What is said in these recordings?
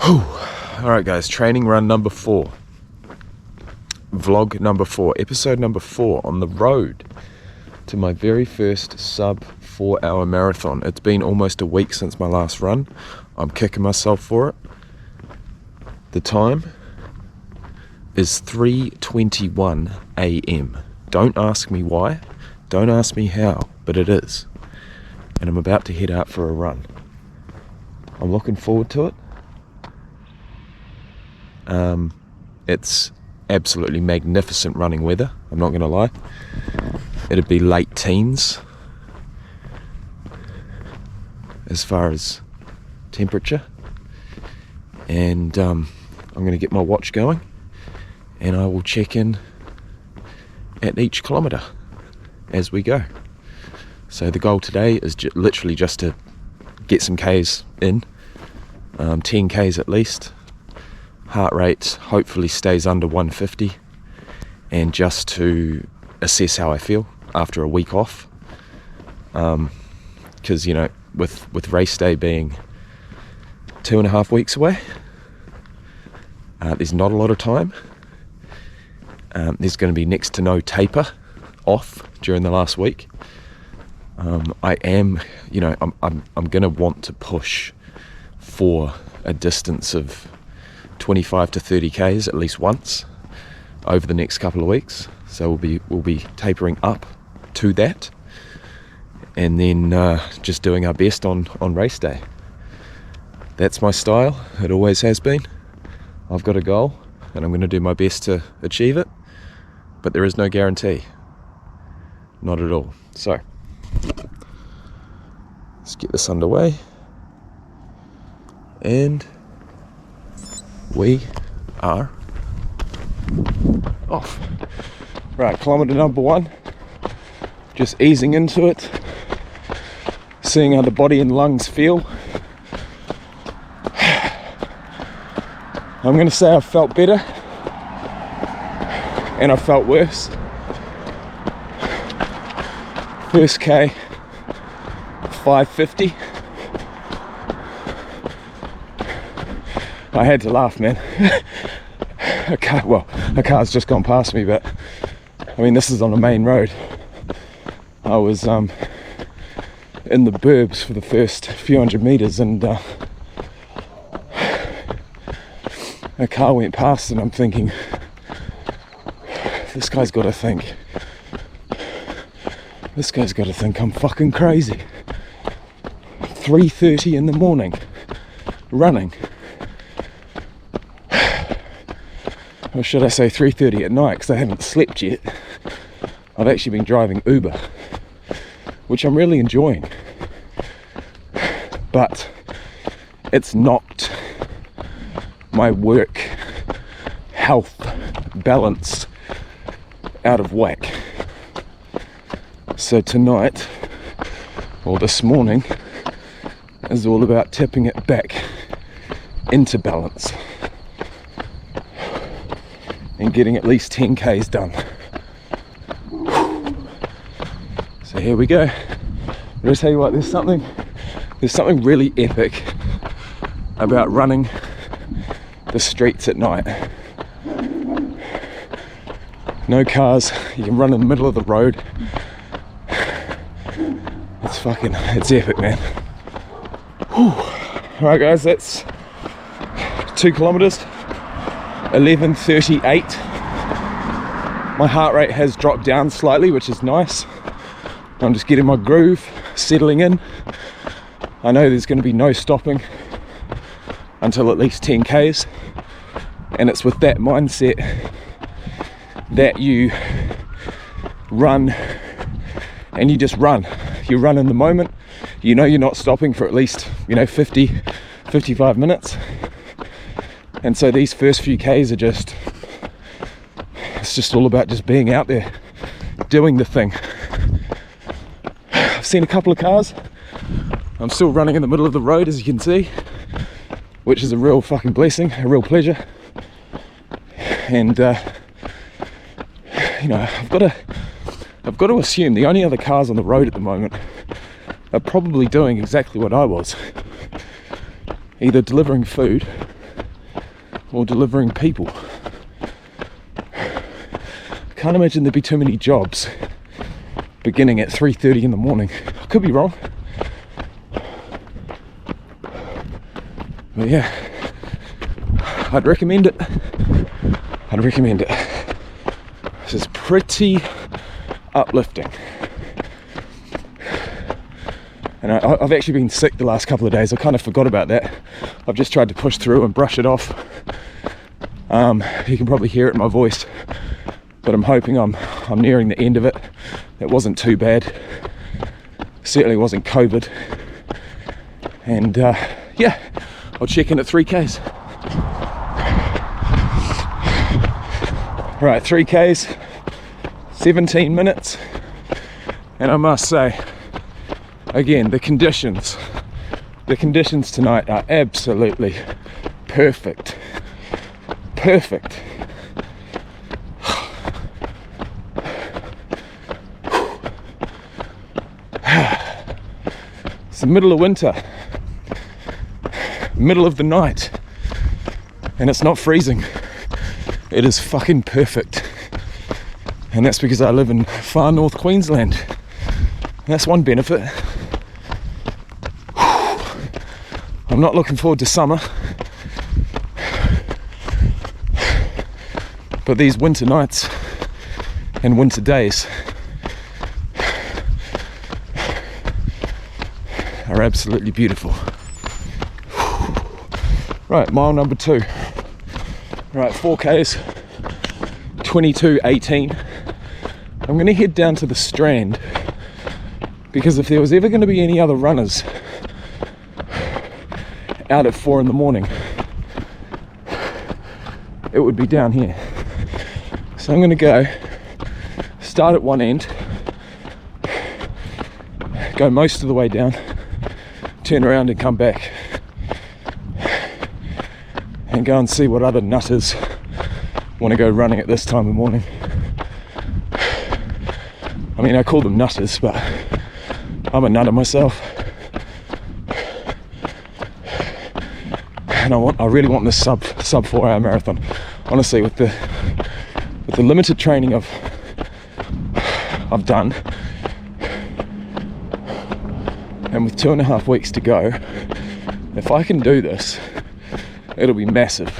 Alright guys, training run number 4. Vlog number 4, episode number 4 on the road to my very first sub-4-hour marathon. It's been almost a week since my last run. I'm kicking myself for it. The time is 3:21 AM. Don't ask me why, don't ask me how, but it is. And I'm about to head out for a run. I'm looking forward to it. It's absolutely magnificent running weather, I'm not going to lie. It'd be late teens as far as temperature, and I'm going to get my watch going and I will check in at each kilometre as we go. So the goal today is literally just to get some Ks in, 10 Ks at least. Heart rate hopefully stays under 150, and just to assess how I feel after a week off, because you know, with race day being 2.5 weeks away, there's not a lot of time. There's going to be next to no taper off during the last week. I am, you know, I'm going to want to push for a distance of 25 to 30 Ks at least once over the next couple of weeks. So we'll be tapering up to that, and then just doing our best on race day. That's my style. It always has been. I've got a goal and I'm going to do my best to achieve it, but there is no guarantee. Not at all. So let's get this underway, and we are off. Right, kilometre number 1. Just easing into it, seeing how the body and lungs feel. I'm going to say I felt better and I felt worse. First K, 5:50. I had to laugh, man. A car's just gone past me, but I mean, this is on a main road. I was in the burbs for the first few hundred meters, and a car went past, and I'm thinking, this guy's got to think I'm fucking crazy. 3:30 in the morning, running. Or should I say 3:30 at night, because I haven't slept yet. I've actually been driving Uber, which I'm really enjoying, but it's knocked my work health balance out of whack. So tonight, or this morning, is all about tipping it back into balance and getting at least 10 Ks done. So here we go. I'll tell you what, there's something really epic about running the streets at night. No cars, you can run in the middle of the road. It's epic, man. Alright guys, that's 2 kilometers. 11:38. My heart rate has dropped down slightly, which is nice. I'm just getting my groove, settling in. I know there's going to be no stopping until at least 10 Ks, and it's with that mindset that you run, and you just run. You run in the moment. You know you're not stopping for at least 55 minutes. And so these first few Ks are it's just all about just being out there, doing the thing. I've seen a couple of cars. I'm still running in the middle of the road, as you can see, which is a real fucking blessing, a real pleasure. And I've got to assume the only other cars on the road at the moment are probably doing exactly what I was, either delivering food or delivering people. I can't imagine there'd be too many jobs beginning at 3:30 in the morning. I could be wrong. But yeah, I'd recommend it. This is pretty uplifting. And I've actually been sick the last couple of days. I kind of forgot about that. I've just tried to push through and brush it off. You can probably hear it in my voice, but I'm hoping I'm nearing the end of it. It wasn't too bad. Certainly wasn't COVID. And yeah, I'll check in at 3Ks. Right, 3Ks, 17 minutes. And I must say, again, the conditions tonight are absolutely perfect. Perfect. It's the middle of winter, middle of the night, and it's not freezing. It is fucking perfect. And that's because I live in far north Queensland. That's one benefit. I'm not looking forward to summer, but these winter nights and winter days are absolutely beautiful. Right, mile number 2. Right, 4Ks, 22:18. I'm going to head down to the Strand, because if there was ever going to be any other runners out at 4 in the morning, it would be down here. So I'm going to go start at one end, go most of the way down, turn around and come back, and go and see what other nutters want to go running at this time of morning. I mean, I call them nutters, but I'm a nutter myself. And I really want this sub 4-hour marathon. Honestly, with the limited training I've done, and with 2.5 weeks to go, if I can do this, it'll be massive.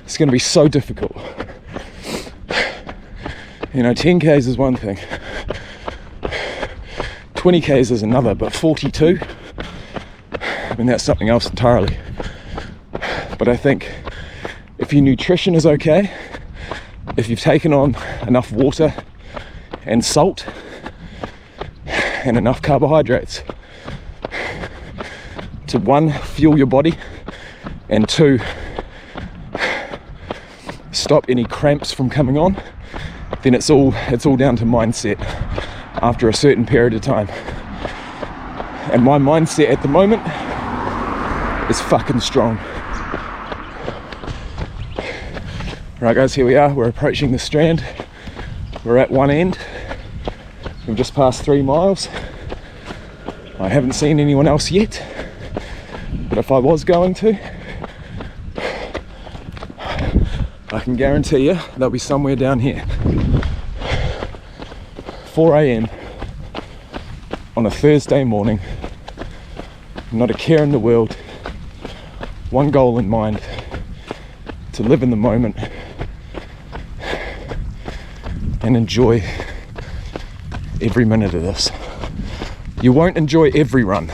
It's going to be so difficult. You know, 10Ks is one thing, 20Ks is another, but 42, I mean, that's something else entirely. But I think if your nutrition is okay, if you've taken on enough water and salt and enough carbohydrates to, 1, fuel your body, and 2, stop any cramps from coming on, then it's all down to mindset after a certain period of time. And my mindset at the moment is fucking strong. Right guys, here we are, we're approaching the Strand. We're at one end. We've just passed 3 miles. I haven't seen anyone else yet, but if I was going to, I can guarantee you they'll be somewhere down here. 4 a.m. on a Thursday morning, not a care in the world, one goal in mind: to live in the moment and enjoy every minute of this. You won't enjoy every run,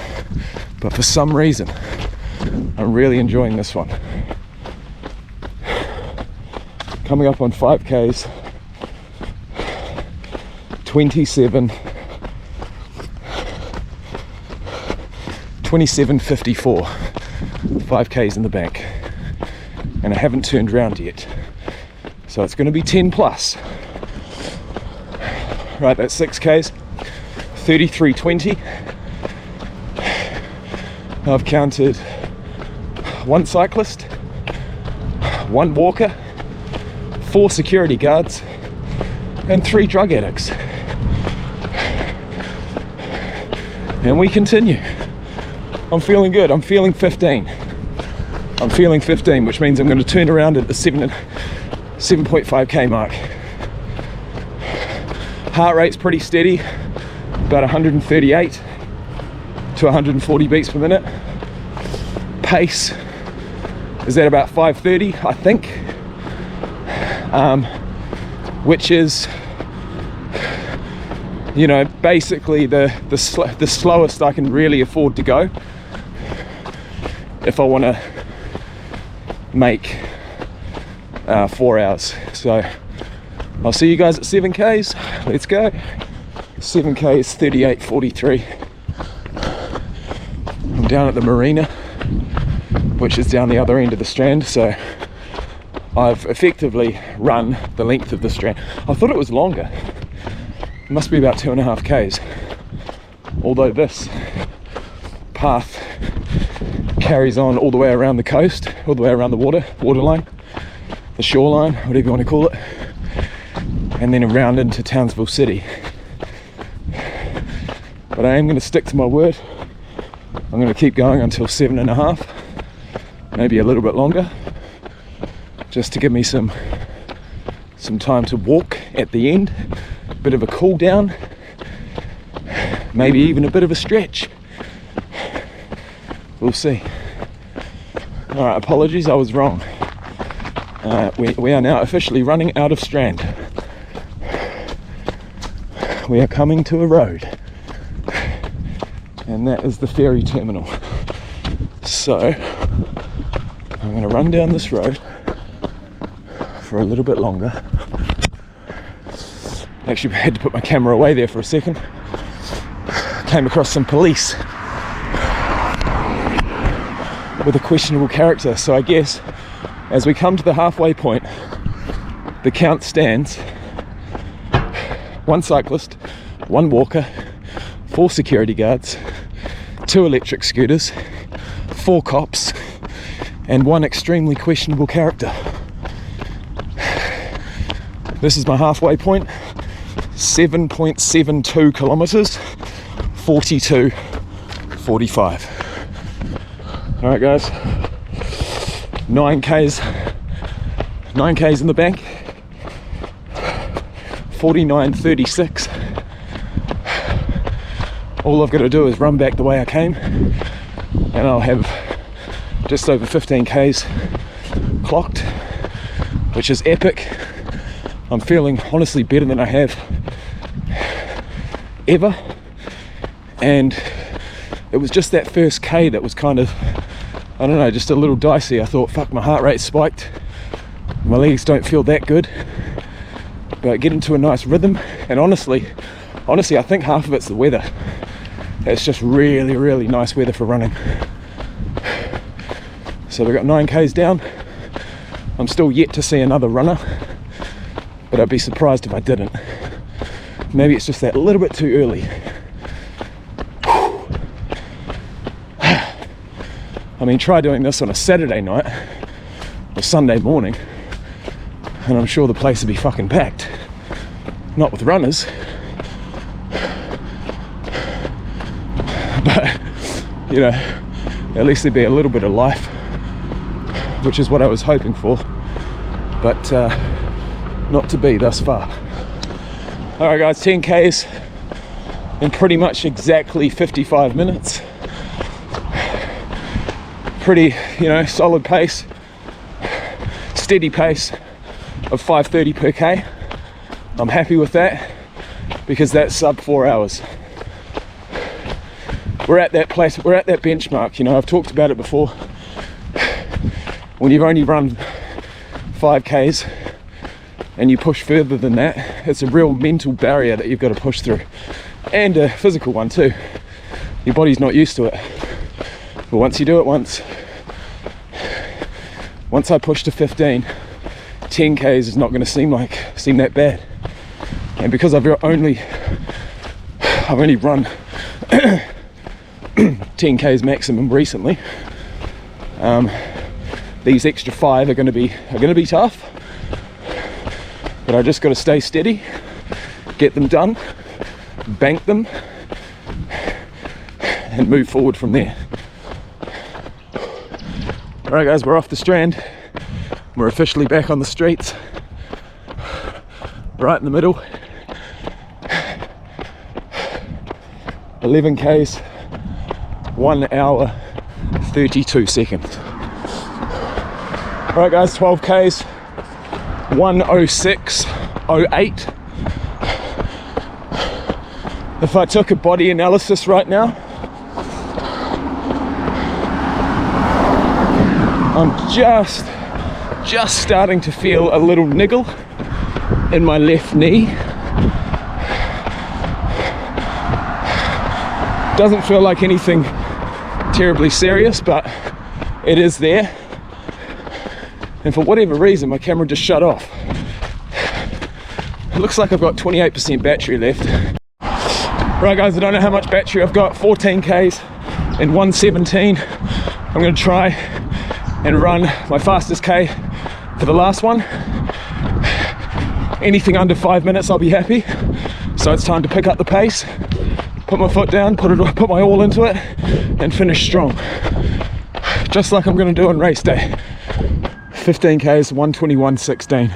but for some reason I'm really enjoying this one. Coming up on 5Ks, 27:54, 5Ks in the bank, and I haven't turned around yet, so it's going to be 10 plus. Right, that's 6Ks, 33:20. I've counted 1 cyclist, 1 walker, 4 security guards, and 3 drug addicts. And we continue. I'm feeling good. I'm feeling 15. I'm feeling 15, which means I'm going to turn around at the 7.5k mark. Heart rate's pretty steady, about 138 to 140 beats per minute. Pace is at about 5:30, I think, which is, you know, basically the slowest I can really afford to go if I want to make 4 hours. So I'll see you guys at 7Ks. Let's go. 7K is 38:43. I'm down at the marina, which is down the other end of the Strand, so I've effectively run the length of the Strand. I thought it was longer. It must be about 2.5 Ks, although this path carries on all the way around the coast, all the way around the waterline, the shoreline, whatever you want to call it, and then around into Townsville City. But I am going to stick to my word. I'm going to keep going until 7.5, maybe a little bit longer, just to give me some time to walk at the end, a bit of a cool down, maybe even a bit of a stretch. We'll see. Alright, apologies, I was wrong. We are now officially running out of Strand. We are coming to a road, and that is the ferry terminal. So I'm going to run down this road for a little bit longer. Actually, I had to put my camera away there for a second. Came across some police with a questionable character, so I guess as we come to the halfway point, the count stands: 1 cyclist, 1 walker, 4 security guards, 2 electric scooters, 4 cops, and 1 extremely questionable character. This is my halfway point, 7.72 kilometers, 42:45. All right, guys, 9Ks in the bank, 49:36. All I've got to do is run back the way I came, and I'll have just over 15Ks clocked, which is epic. I'm feeling honestly better than I have ever, and it was just that first K that was kind of, I don't know, just a little dicey. I thought, fuck, my heart rate spiked, my legs don't feel that good, but get into a nice rhythm. And honestly, I think half of it's the weather. It's just really, really nice weather for running. So we've got 9Ks down. I'm still yet to see another runner, but I'd be surprised if I didn't. Maybe it's just that little bit too early. I mean, try doing this on a Saturday night or Sunday morning, and I'm sure the place would be fucking packed. Not with runners, but, you know, at least there'd be a little bit of life, which is what I was hoping for, but not to be thus far. Alright guys, 10Ks in pretty much exactly 55 minutes. Pretty, you know, solid pace, steady pace of 5:30 per K. I'm happy with that, because that's sub 4 hours. We're at that place, we're at that benchmark, you know, I've talked about it before. When you've only run 5Ks and you push further than that, it's a real mental barrier that you've got to push through, and a physical one too. Your body's not used to it, but once you do it once I push to 15, 10Ks is not going to seem that bad. And because I've only run 10Ks maximum recently, these extra 5 are going to be tough, but I just got to stay steady, get them done, bank them, and move forward from there. Alright guys, we're off the Strand. We're officially back on the streets. Right in the middle. 11 Ks, 1 hour, 32 seconds. Alright guys, 12 Ks, 1:06:08. If I took a body analysis right now, I'm just starting to feel a little niggle in my left knee. Doesn't feel like anything terribly serious, but it is there. And for whatever reason, my camera just shut off. It looks like I've got 28% battery left. Right guys, I don't know how much battery I've got. 14 Ks in 1:17. I'm gonna try and run my fastest K for the last one. Anything under 5 minutes, I'll be happy. So it's time to pick up the pace, put my foot down, put my all into it, and finish strong. Just like I'm gonna do on race day. 15 Ks, 1:21:16.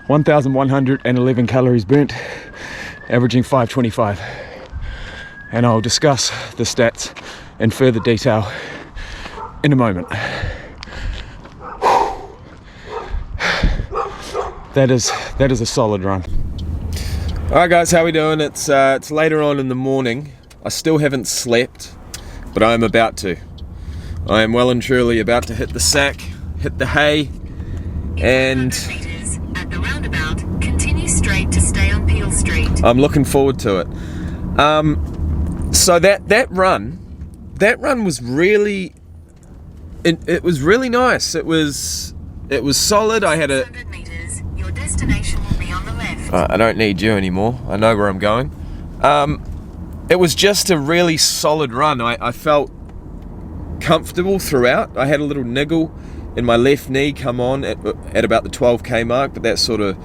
1,111 calories burnt, averaging 525. And I'll discuss the stats in further detail in a moment. That is a solid run. Alright guys, how we doing? It's later on in the morning. I still haven't slept, but I am about to. I am well and truly about to hit the sack, hit the hay, and at the roundabout, continue straight to stay on Peel Street. I'm looking forward to it. So that run was really, it was really nice. It was solid. I had a. 100 meters. Your destination will be on the left. I don't need you anymore. I know where I'm going. It was just a really solid run. I felt comfortable throughout. I had a little niggle in my left knee come on at about the 12K mark, but that's sort of,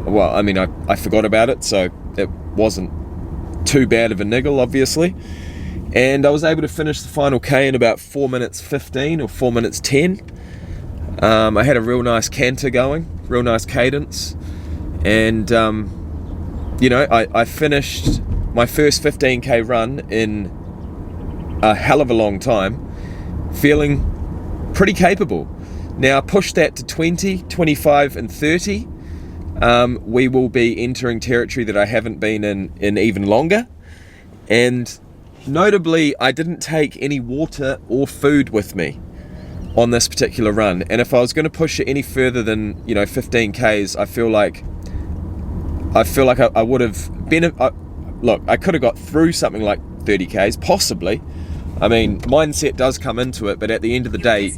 well, I mean, I forgot about it, so it wasn't too bad of a niggle, obviously. And I was able to finish the final K in about 4 minutes 15 or 4 minutes 10. I had a real nice canter going, real nice cadence, and you know, I finished my first 15K run in a hell of a long time, feeling pretty capable. Now push that to 20, 25 and 30. We will be entering territory that I haven't been in even longer. And notably, I didn't take any water or food with me on this particular run. And if I was going to push it any further than, you know, 15 Ks, I feel like I would have been, look, I could have got through something like 30 Ks, possibly. I mean, mindset does come into it, but at the end of the day,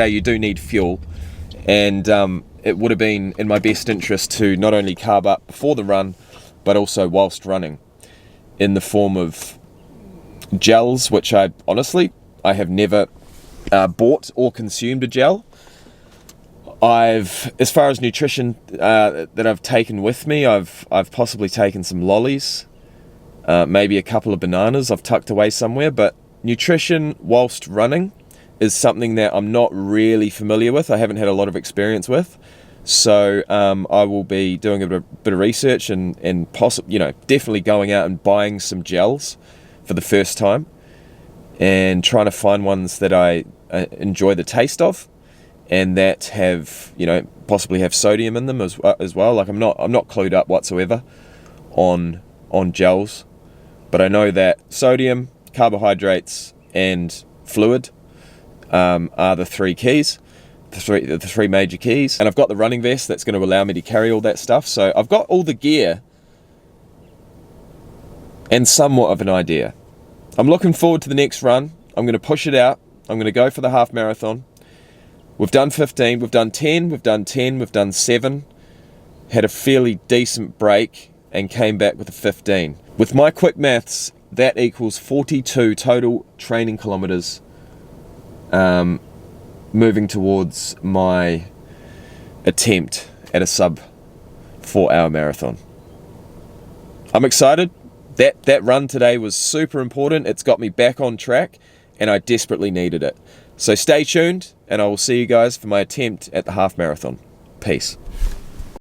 you do need fuel, and it would have been in my best interest to not only carb up before the run, but also whilst running, in the form of gels, which I have never bought or consumed a gel. As far as nutrition that I've taken with me, I've possibly taken some lollies. Maybe a couple of bananas I've tucked away somewhere, but nutrition whilst running is something that I'm not really familiar with. I haven't had a lot of experience with, so I will be doing a bit of research and possibly, you know, definitely going out and buying some gels for the first time, and trying to find ones that I enjoy the taste of, and that have, you know, possibly have sodium in them as well. Like I'm not clued up whatsoever on gels. But I know that sodium, carbohydrates, and fluid are the three keys, the three major keys. And I've got the running vest that's going to allow me to carry all that stuff. So I've got all the gear and somewhat of an idea. I'm looking forward to the next run. I'm going to push it out. I'm going to go for the half marathon. We've done 15, we've done 10, we've done 10, we've done 7. Had a fairly decent break and came back with a 15. With my quick maths, that equals 42 total training kilometers, moving towards my attempt at a sub-4-hour marathon. I'm excited. That run today was super important. It's got me back on track, and I desperately needed it. So stay tuned, and I will see you guys for my attempt at the half marathon. Peace.